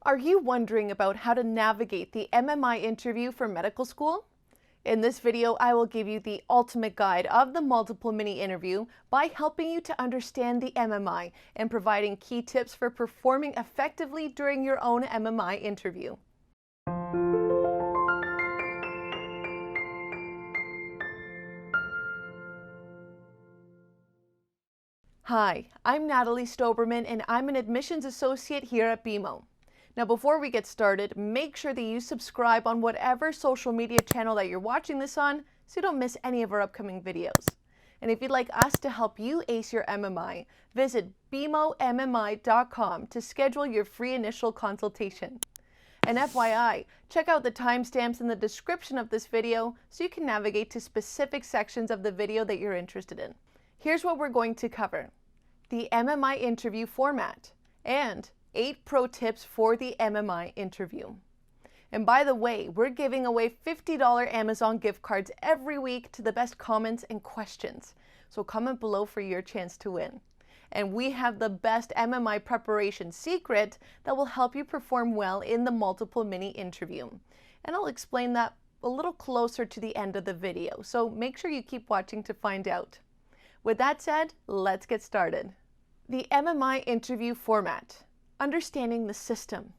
Are you wondering about how to navigate the MMI interview for medical school? In this video, I will give you the ultimate guide of the multiple mini interview by helping you to understand the MMI and providing key tips for performing effectively during your own MMI interview. Hi, I'm Natalie Stoberman and I'm an admissions associate here at BMO. Now before we get started, make sure that you subscribe on whatever social media channel that you're watching this on so you don't miss any of our upcoming videos. And if you'd like us to help you ace your MMI, visit bmommi.com to schedule your free initial consultation. And FYI, check out the timestamps in the description of this video so you can navigate to specific sections of the video that you're interested in. Here's what we're going to cover: the MMI interview format and 8 pro tips for the MMI interview. And by the way, we're giving away $50 Amazon gift cards every week to the best comments and questions. So comment below for your chance to win. And we have the best MMI preparation secret that will help you perform well in the multiple mini interview. And I'll explain that a little closer to the end of the video, so make sure you keep watching to find out. With that said, let's get started. The MMI interview format. Understanding the system.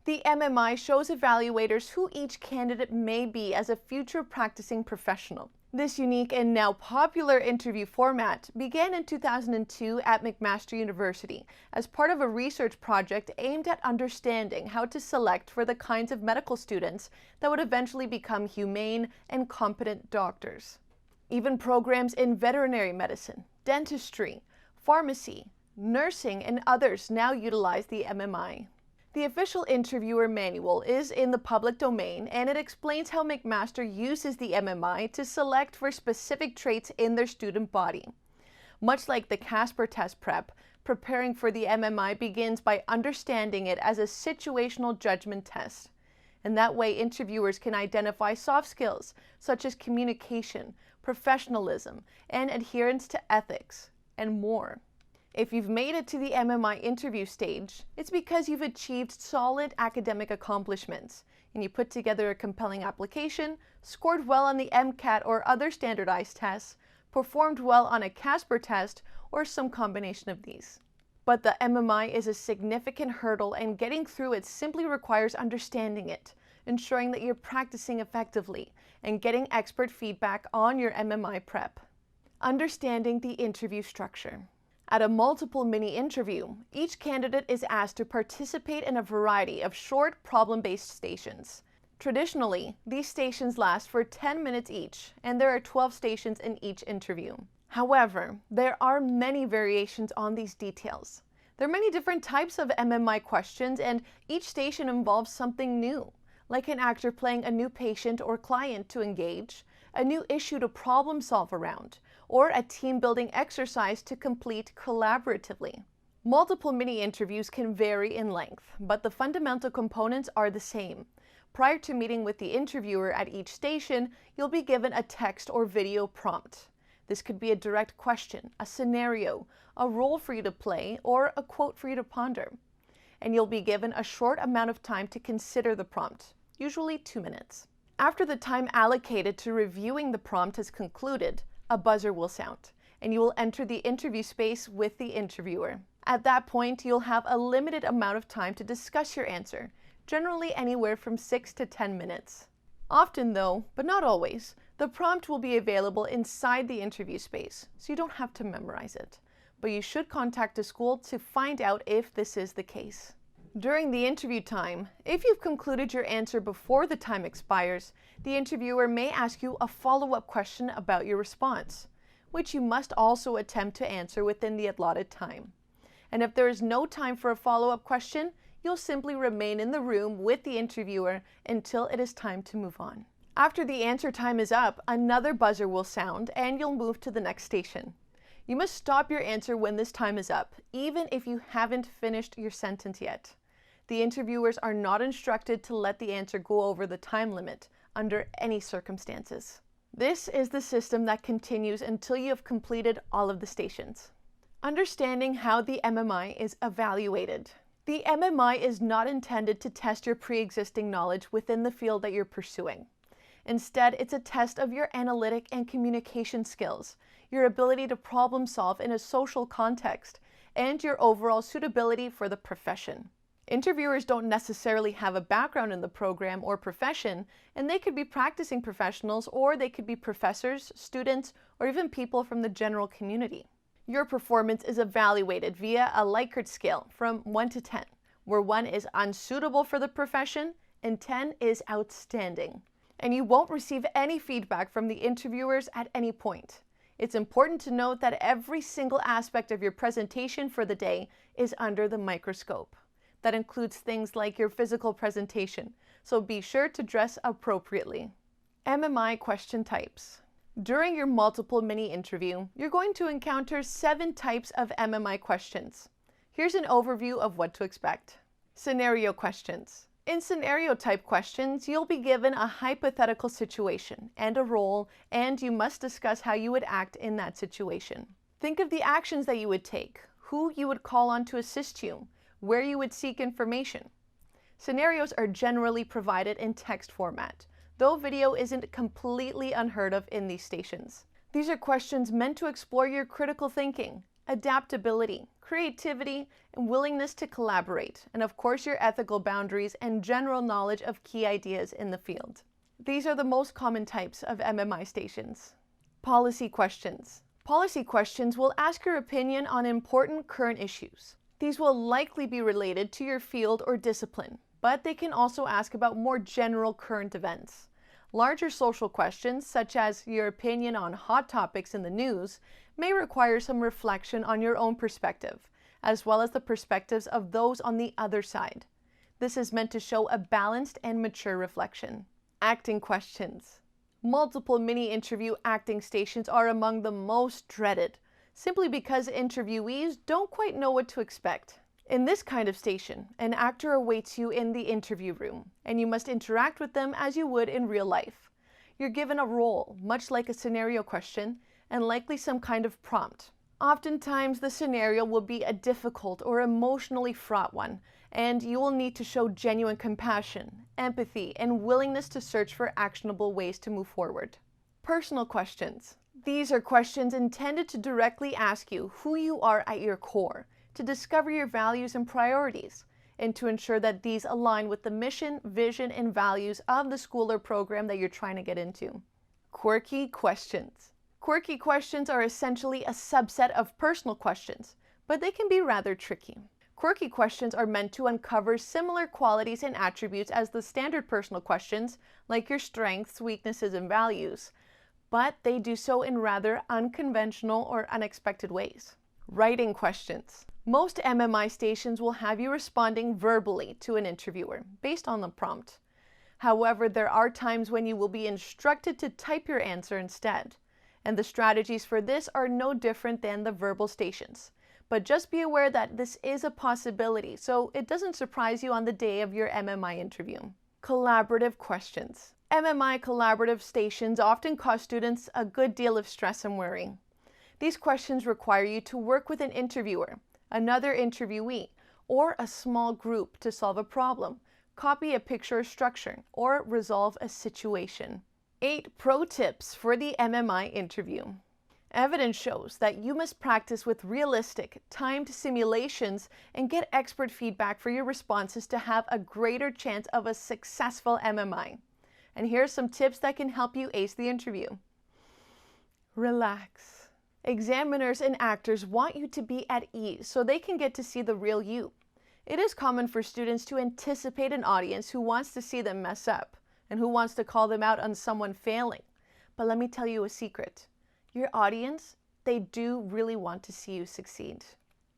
The MMI shows evaluators who each candidate may be as a future practicing professional. This unique and now popular interview format began in 2002 at McMaster University as part of a research project aimed at understanding how to select for the kinds of medical students that would eventually become humane and competent doctors. Even programs in veterinary medicine, dentistry, pharmacy, nursing, and others now utilize the MMI. The official interviewer manual is in the public domain, and it explains how McMaster uses the MMI to select for specific traits in their student body. Much like the Casper test prep, preparing for the MMI begins by understanding it as a situational judgment test. And that way, interviewers can identify soft skills such as communication, professionalism, and adherence to ethics, and more. If you've made it to the MMI interview stage, it's because you've achieved solid academic accomplishments, and you put together a compelling application, scored well on the MCAT or other standardized tests, performed well on a Casper test, or some combination of these. But the MMI is a significant hurdle, and getting through it simply requires understanding it, ensuring that you're practicing effectively, and getting expert feedback on your MMI prep. Understanding the interview structure. At a multiple mini interview, each candidate is asked to participate in a variety of short problem-based stations. Traditionally, these stations last for 10 minutes each, and there are 12 stations in each interview. However, there are many variations on these details. There are many different types of MMI questions, and each station involves something new, like an actor playing a new patient or client to engage, a new issue to problem solve around, or a team-building exercise to complete collaboratively. Multiple mini interviews can vary in length, but the fundamental components are the same. Prior to meeting with the interviewer at each station, you'll be given a text or video prompt. This could be a direct question, a scenario, a role for you to play, or a quote for you to ponder. And you'll be given a short amount of time to consider the prompt, usually 2 minutes. After the time allocated to reviewing the prompt has concluded, a buzzer will sound, and you will enter the interview space with the interviewer. At that point, you'll have a limited amount of time to discuss your answer, generally anywhere from 6 to 10 minutes. Often though, but not always, the prompt will be available inside the interview space, so you don't have to memorize it. But you should contact a school to find out if this is the case. During the interview time, if you've concluded your answer before the time expires, the interviewer may ask you a follow-up question about your response, which you must also attempt to answer within the allotted time. And if there is no time for a follow-up question, you'll simply remain in the room with the interviewer until it is time to move on. After the answer time is up, another buzzer will sound and you'll move to the next station. You must stop your answer when this time is up, even if you haven't finished your sentence yet. The interviewers are not instructed to let the answer go over the time limit under any circumstances. This is the system that continues until you have completed all of the stations. Understanding how the MMI is evaluated. The MMI is not intended to test your pre-existing knowledge within the field that you're pursuing. Instead, it's a test of your analytic and communication skills, your ability to problem solve in a social context, and your overall suitability for the profession. Interviewers don't necessarily have a background in the program or profession, and they could be practicing professionals, or they could be professors, students, or even people from the general community. Your performance is evaluated via a Likert scale from 1 to 10, where 1 is unsuitable for the profession and 10 is outstanding. And you won't receive any feedback from the interviewers at any point. It's important to note that every single aspect of your presentation for the day is under the microscope. That includes things like your physical presentation, so be sure to dress appropriately. MMI question types. During your multiple mini interview, you're going to encounter 7 types of MMI questions. Here's an overview of what to expect. Scenario questions. In scenario type questions, you'll be given a hypothetical situation and a role, and you must discuss how you would act in that situation. Think of the actions that you would take, who you would call on to assist you, where you would seek information. Scenarios are generally provided in text format, though video isn't completely unheard of in these stations. These are questions meant to explore your critical thinking, adaptability, creativity, and willingness to collaborate, and of course your ethical boundaries and general knowledge of key ideas in the field. These are the most common types of MMI stations. Policy questions. Policy questions will ask your opinion on important current issues. These will likely be related to your field or discipline, but they can also ask about more general current events. Larger social questions, such as your opinion on hot topics in the news, may require some reflection on your own perspective, as well as the perspectives of those on the other side. This is meant to show a balanced and mature reflection. Acting questions. Multiple mini-interview acting stations are among the most dreaded, simply because interviewees don't quite know what to expect. In this kind of station, an actor awaits you in the interview room, and you must interact with them as you would in real life. You're given a role, much like a scenario question, and likely some kind of prompt. Oftentimes, the scenario will be a difficult or emotionally fraught one, and you will need to show genuine compassion, empathy, and willingness to search for actionable ways to move forward. Personal questions. These are questions intended to directly ask you who you are at your core, to discover your values and priorities, and to ensure that these align with the mission, vision, and values of the school or program that you're trying to get into. Quirky questions. Quirky questions are essentially a subset of personal questions, but they can be rather tricky. Quirky questions are meant to uncover similar qualities and attributes as the standard personal questions, like your strengths, weaknesses, and values, but they do so in rather unconventional or unexpected ways. Writing questions. Most MMI stations will have you responding verbally to an interviewer, based on the prompt. However, there are times when you will be instructed to type your answer instead, and the strategies for this are no different than the verbal stations. But just be aware that this is a possibility, so it doesn't surprise you on the day of your MMI interview. Collaborative questions. MMI collaborative stations often cause students a good deal of stress and worry. These questions require you to work with an interviewer, another interviewee, or a small group to solve a problem, copy a picture or structure, or resolve a situation. 8 pro tips for the MMI interview. Evidence shows that you must practice with realistic, timed simulations and get expert feedback for your responses to have a greater chance of a successful MMI. And here are some tips that can help you ace the interview. Relax. Examiners and actors want you to be at ease so they can get to see the real you. It is common for students to anticipate an audience who wants to see them mess up and who wants to call them out on someone failing. But let me tell you a secret. Your audience, they do really want to see you succeed.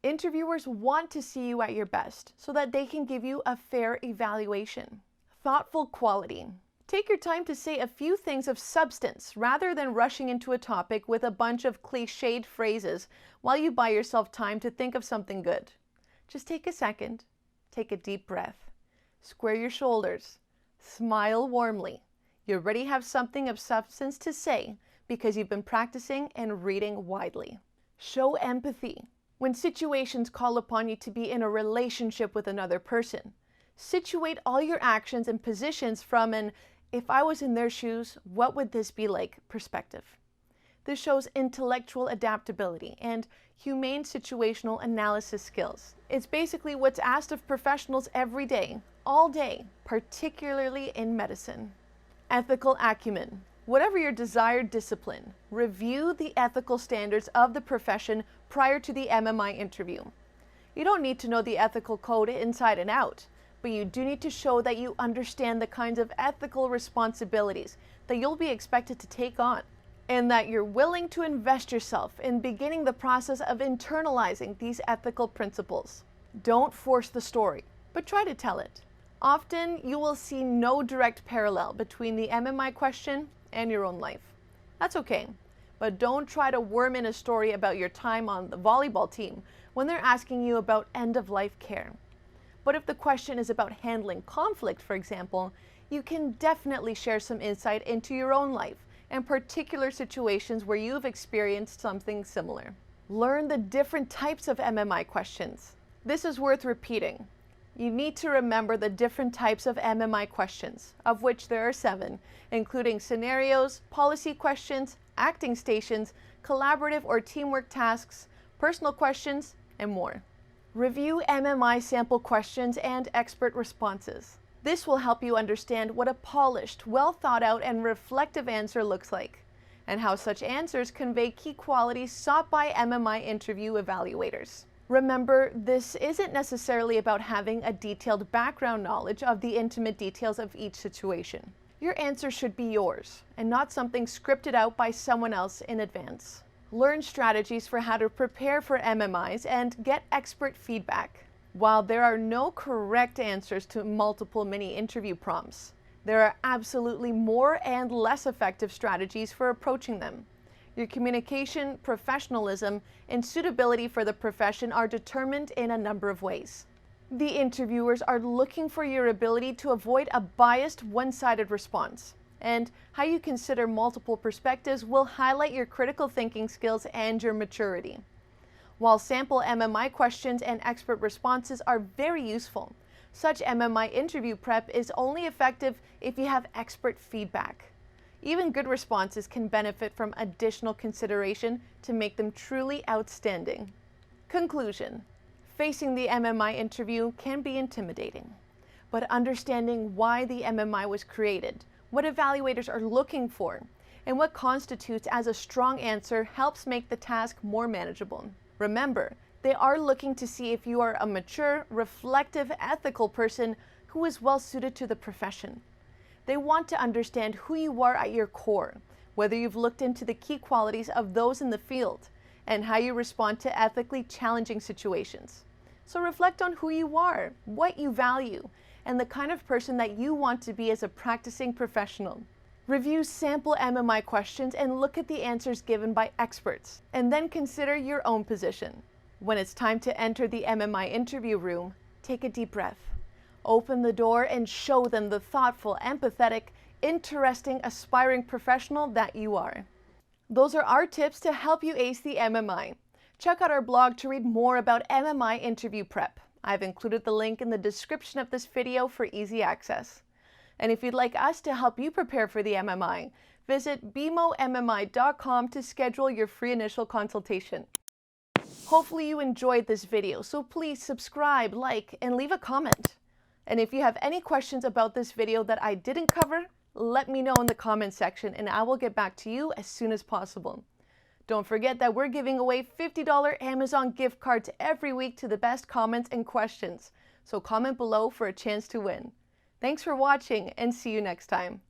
Interviewers want to see you at your best so that they can give you a fair evaluation. Thoughtful quality. Take your time to say a few things of substance rather than rushing into a topic with a bunch of cliched phrases while you buy yourself time to think of something good. Just take a second, take a deep breath, square your shoulders, smile warmly. You already have something of substance to say because you've been practicing and reading widely. Show empathy. When situations call upon you to be in a relationship with another person, situate all your actions and positions from an "if I was in their shoes, what would this be like" perspective. This shows intellectual adaptability and humane situational analysis skills. It's basically what's asked of professionals every day, all day, particularly in medicine. Ethical acumen. Whatever your desired discipline, review the ethical standards of the profession prior to the MMI interview. You don't need to know the ethical code inside and out, but you do need to show that you understand the kinds of ethical responsibilities that you'll be expected to take on, and that you're willing to invest yourself in beginning the process of internalizing these ethical principles. Don't force the story, but try to tell it. Often, you will see no direct parallel between the MMI question and your own life. That's okay, but don't try to worm in a story about your time on the volleyball team when they're asking you about end-of-life care. But if the question is about handling conflict, for example, you can definitely share some insight into your own life and particular situations where you've experienced something similar. Learn the different types of MMI questions. This is worth repeating. You need to remember the different types of MMI questions, of which there are 7, including scenarios, policy questions, acting stations, collaborative or teamwork tasks, personal questions, and more. Review MMI sample questions and expert responses. This will help you understand what a polished, well thought out, and reflective answer looks like, and how such answers convey key qualities sought by MMI interview evaluators. Remember, this isn't necessarily about having a detailed background knowledge of the intimate details of each situation. Your answer should be yours, and not something scripted out by someone else in advance. Learn strategies for how to prepare for MMIs and get expert feedback. While there are no correct answers to multiple mini interview prompts, there are absolutely more and less effective strategies for approaching them. Your communication, professionalism, and suitability for the profession are determined in a number of ways. The interviewers are looking for your ability to avoid a biased, one-sided response, and how you consider multiple perspectives will highlight your critical thinking skills and your maturity. While sample MMI questions and expert responses are very useful, such MMI interview prep is only effective if you have expert feedback. Even good responses can benefit from additional consideration to make them truly outstanding. Conclusion. Facing the MMI interview can be intimidating, but understanding why the MMI was created, what evaluators are looking for, and what constitutes as a strong answer helps make the task more manageable. Remember, they are looking to see if you are a mature, reflective, ethical person who is well suited to the profession. They want to understand who you are at your core, whether you've looked into the key qualities of those in the field, and how you respond to ethically challenging situations. So reflect on who you are, what you value, and the kind of person that you want to be as a practicing professional. Review sample MMI questions and look at the answers given by experts, and then consider your own position. When it's time to enter the MMI interview room, take a deep breath. Open the door and show them the thoughtful, empathetic, interesting, aspiring professional that you are. Those are our tips to help you ace the MMI. Check out our blog to read more about MMI interview prep. I've included the link in the description of this video for easy access. And if you'd like us to help you prepare for the MMI, visit bmommi.com to schedule your free initial consultation. Hopefully you enjoyed this video, so please subscribe, like, and leave a comment. And if you have any questions about this video that I didn't cover, let me know in the comment section and I will get back to you as soon as possible. Don't forget that we're giving away $50 Amazon gift cards every week to the best comments and questions, so comment below for a chance to win. Thanks for watching and see you next time.